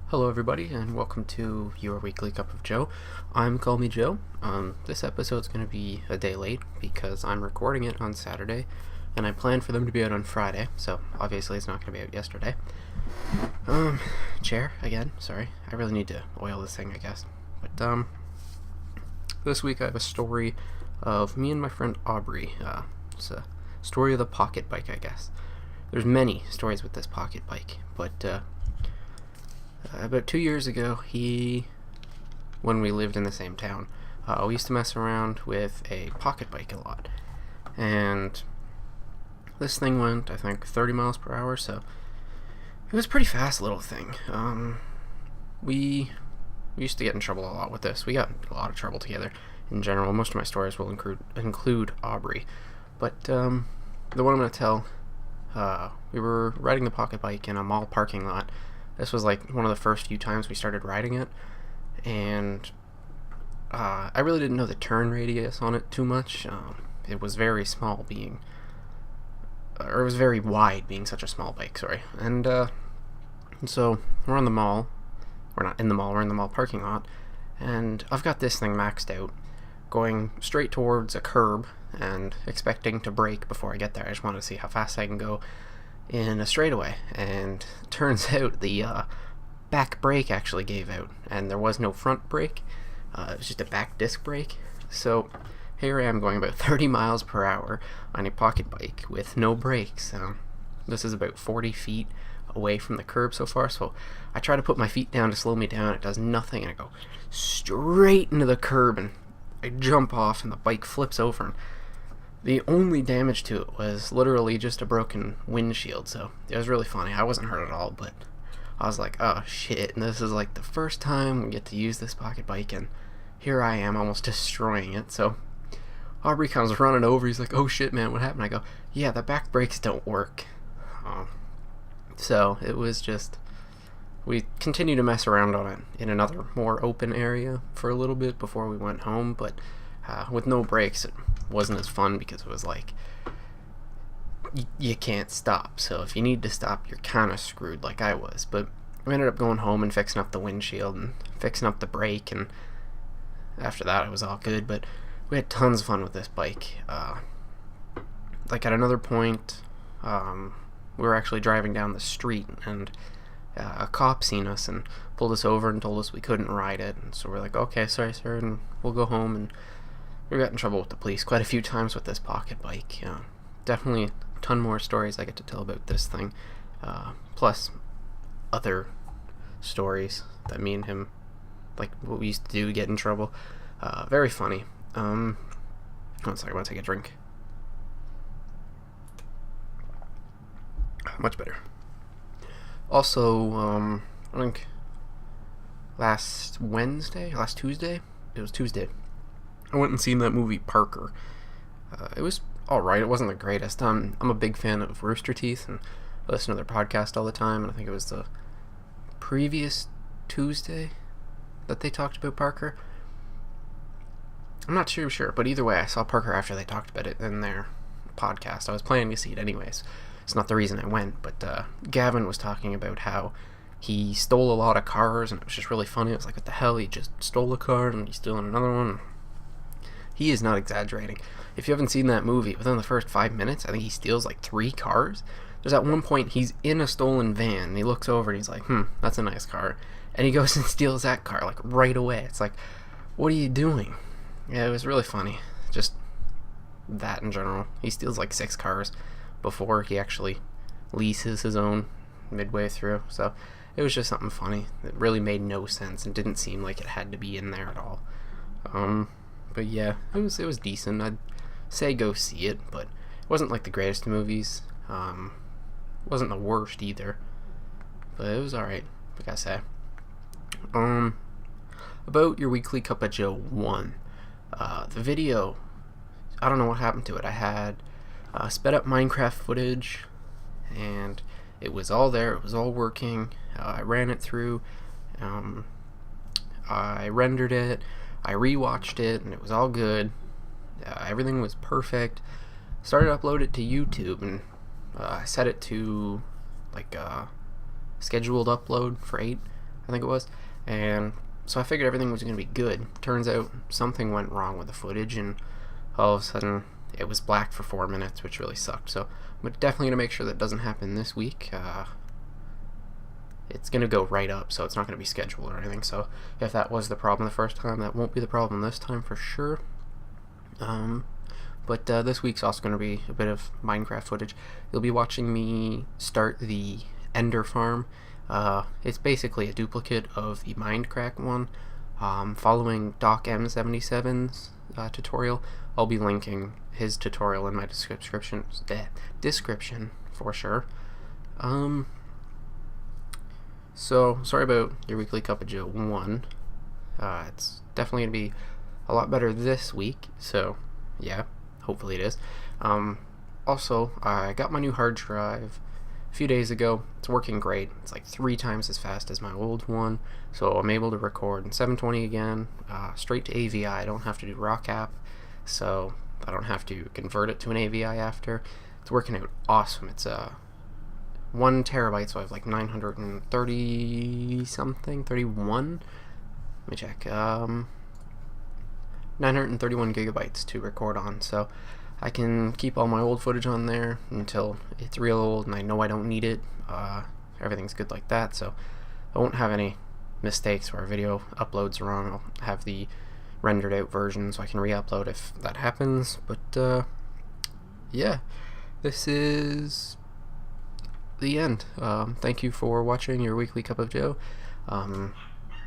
Hello, everybody, and welcome to your weekly cup of Joe. I'm Call Me Joe. This episode's going to be a day late because I'm recording it on Saturday, and I planned for them to be out on Friday, so obviously it's not going to be out yesterday. Chair, again, sorry. I really need to oil this thing, I guess. But, this week I have a story of me and my friend Aubrey. It's a story of the pocket bike, I guess. There's many stories with this pocket bike, but, about 2 years ago, when we lived in the same town, we used to mess around with a pocket bike a lot. And this thing went, I think, 30 miles per hour, so it was a pretty fast little thing. We used to get in trouble a lot with this. We got in a lot of trouble together in general. Most of my stories will include Aubrey. But the one I'm going to tell, we were riding the pocket bike in a mall parking lot. This was like one of the first few times we started riding it, and I really didn't know the turn radius on it too much. It was very small, it was very wide, being such a small bike. Sorry, and so we're on the mall. We're not in the mall. We're in the mall parking lot, and I've got this thing maxed out, going straight towards a curb and expecting to brake before I get there. I just want to see how fast I can go in a straightaway, and turns out the back brake actually gave out, and there was no front brake. It was just a back disc brake. So here I am going about 30 miles per hour on a pocket bike with no brakes. This is about 40 feet away from the curb so far, so I try to put my feet down to slow me down. It does nothing, and I go straight into the curb, and I jump off, and the bike flips over, and the only damage to it was literally just a broken windshield, so it was really funny. I wasn't hurt at all, but I was like, oh shit, and this is like the first time we get to use this pocket bike, and here I am almost destroying it. So Aubrey comes running over. He's like, oh shit, man, what happened? I go, yeah, the back brakes don't work. So it was just, we continued to mess around on it in another more open area for a little bit before we went home, but with no brakes, it wasn't as fun because it was like you can't stop. So if you need to stop, you're kind of screwed, like I was. But we ended up going home and fixing up the windshield and fixing up the brake, and after that it was all good. But we had tons of fun with this bike. Like at another point, we were actually driving down the street, and a cop seen us and pulled us over and told us we couldn't ride it. And so we're like, okay, sorry sir, and we'll go home. And we got in trouble with the police quite a few times with this pocket bike. Definitely a ton more stories I get to tell about this thing, plus other stories that me and him, like what we used to do to get in trouble. Very funny. One second, I want to take a drink. Much better. Also, I think last Tuesday, it was Tuesday, I went and seen that movie Parker. It was alright. It wasn't the greatest. I'm a big fan of Rooster Teeth, and I listen to their podcast all the time, and I think it was the previous Tuesday that they talked about Parker. I'm not too sure, but either way, I saw Parker after they talked about it in their podcast. I was planning to see it anyways. It's not the reason I went, but Gavin was talking about how he stole a lot of cars, and it was just really funny. It was like, what the hell, he just stole a car and he's stealing another one. He is not exaggerating. If you haven't seen that movie, within the first 5 minutes, I think he steals like 3 cars. There's at one point, he's in a stolen van, and he looks over and he's like, that's a nice car. And he goes and steals that car, like, right away. It's like, what are you doing? Yeah, it was really funny. Just that in general. He steals like 6 cars before he actually leases his own midway through. So it was just something funny. It really made no sense and didn't seem like it had to be in there at all. But yeah, it was decent. I'd say go see it, but it wasn't like the greatest movies. Wasn't the worst either, but it was alright, like I say. About your weekly cup of Joe 1. The video, I don't know what happened to it. I had sped up Minecraft footage, and it was all there. It was all working. I ran it through. I rendered it. I rewatched it, and it was all good. Everything was perfect. Started to upload it to YouTube, and I set it to like scheduled upload for 8. I think it was, and so I figured everything was going to be good. Turns out something went wrong with the footage, and all of a sudden it was black for 4 minutes, which really sucked. So I'm definitely going to make sure that doesn't happen this week. It's going to go right up, so it's not going to be scheduled or anything. So if that was the problem the first time, that won't be the problem this time for sure. But this week's also going to be a bit of Minecraft footage. You'll be watching me start the Ender farm. It's basically a duplicate of the Minecraft one. Following Doc M77's tutorial, I'll be linking his tutorial in my description for sure. So, sorry about your weekly Cup of Joe 1. It's definitely going to be a lot better this week, so yeah, hopefully it is. Also, I got my new hard drive a few days ago. It's working great. It's like 3 times as fast as my old one, so I'm able to record in 720 again, straight to AVI. I don't have to do ROCAP, so I don't have to convert it to an AVI after. It's working out awesome. It's 1 terabyte, so I have like 930 something, 31. Let me check. 931 gigabytes to record on, so I can keep all my old footage on there until it's real old and I know I don't need it. Everything's good like that, so I won't have any mistakes where a video uploads wrong. I'll have the rendered out version so I can re-upload if that happens. But yeah, this is the end. Thank you for watching your weekly Cup of Joe.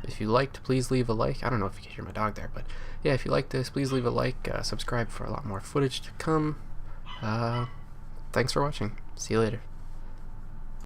If you liked, please leave a like. I don't know if you can hear my dog there, but yeah, if you like this, please leave a like, subscribe for a lot more footage to come. Thanks for watching. See you later.